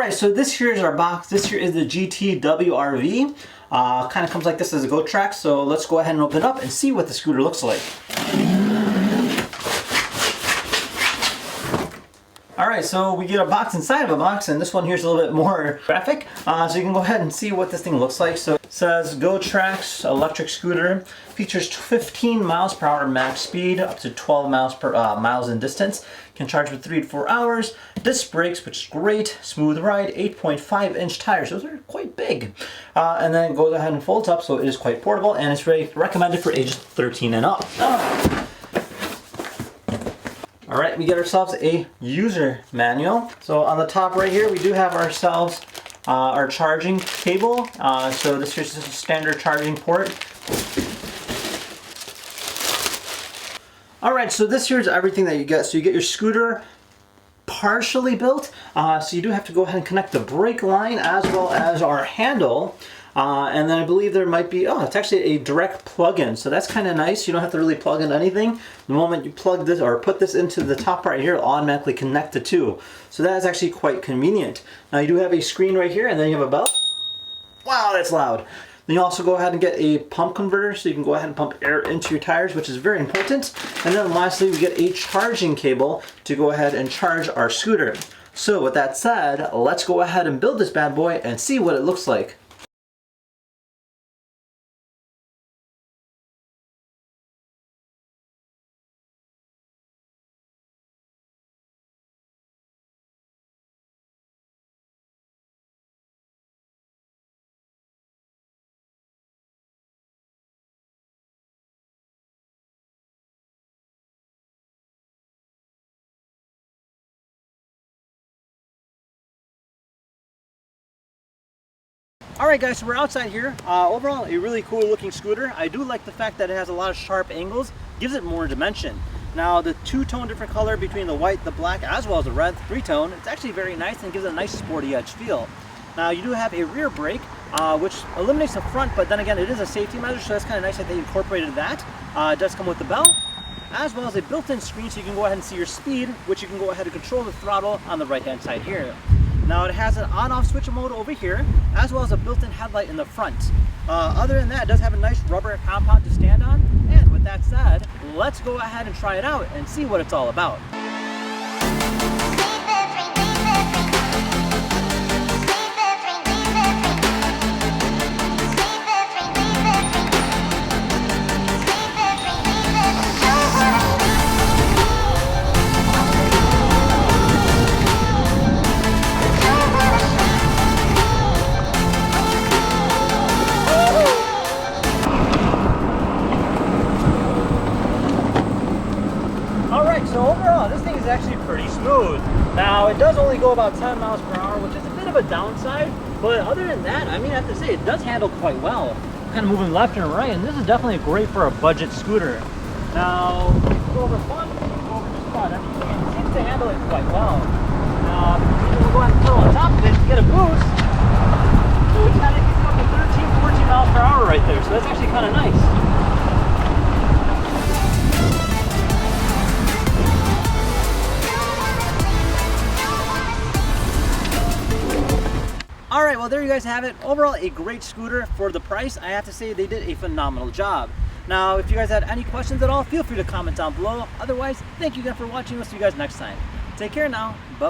Alright, so this here is our box. This here is the GTWRV. Kind of comes like this as a GOTRAX, so let's go ahead and open it up and see what the scooter looks like. Alright, so we get a box inside of a box, and this one here is a little bit more graphic. So you can go ahead and see what this thing looks like. So it says GOTRAX electric scooter. Features 15 miles per hour max speed, up to 12 miles in distance. Can charge for 3 to 4 hours. Disc brakes, which is great. Smooth ride. 8.5-inch tires. Those are quite big. And then it goes ahead and folds up, so it is quite portable, and it's recommended for ages 13 and up. Alright, we get ourselves a user manual. So on the top right here, we do have ourselves our charging cable. So this is just a standard charging port. Alright, so this here is everything that you get. So you get your scooter partially built. So you do have to go ahead and connect the brake line as well as our handle. And then I believe there might be, it's actually a direct plug-in. So that's kind of nice. You don't have to really plug in anything. The moment you plug this or put this into the top right here, it'll automatically connect the two. So that is actually quite convenient. Now you do have a screen right here, and then you have a bell. Wow, that's loud. Then you also go ahead and get a pump converter, so you can go ahead and pump air into your tires, which is very important. And then lastly, we get a charging cable to go ahead and charge our scooter. So with that said, let's go ahead and build this bad boy and see what it looks like. Alright guys, so we're outside here. Overall, a really cool looking scooter. I do like the fact that it has a lot of sharp angles, gives it more dimension. Now the two-tone different color between the white, the black, as well as the red, three-tone, it's actually very nice and gives it a nice sporty edge feel. Now you do have a rear brake, which eliminates the front, but then again it is a safety measure, so that's kind of nice that they incorporated that. It does come with the bell, as well as a built-in screen so you can go ahead and see your speed, which you can go ahead and control the throttle on the right-hand side here. Now it has an on-off switch mode over here, as well as a built-in headlight in the front. Other than that, it does have a nice rubber compound to stand on. And with that said, let's go ahead and try it out and see what it's all about. So overall, this thing is actually pretty smooth. Now, it does only go about 10 miles per hour, which is a bit of a downside, but other than that, I mean, I have to say, it does handle quite well. Kind of moving left and right, and this is definitely great for a budget scooter. Now, if you go over front, you go over just about everything, it seems to handle it quite well. Now, if you go ahead and pedal on top of it, you get a boost, so it kind of gets up to 13, 14 miles per hour right there, so that's actually kind of nice. Alright, well there you guys have it. Overall, a great scooter for the price. I have to say they did a phenomenal job. Now, if you guys had any questions at all, feel free to comment down below. Otherwise, thank you again for watching. We'll see you guys next time. Take care now. Bye.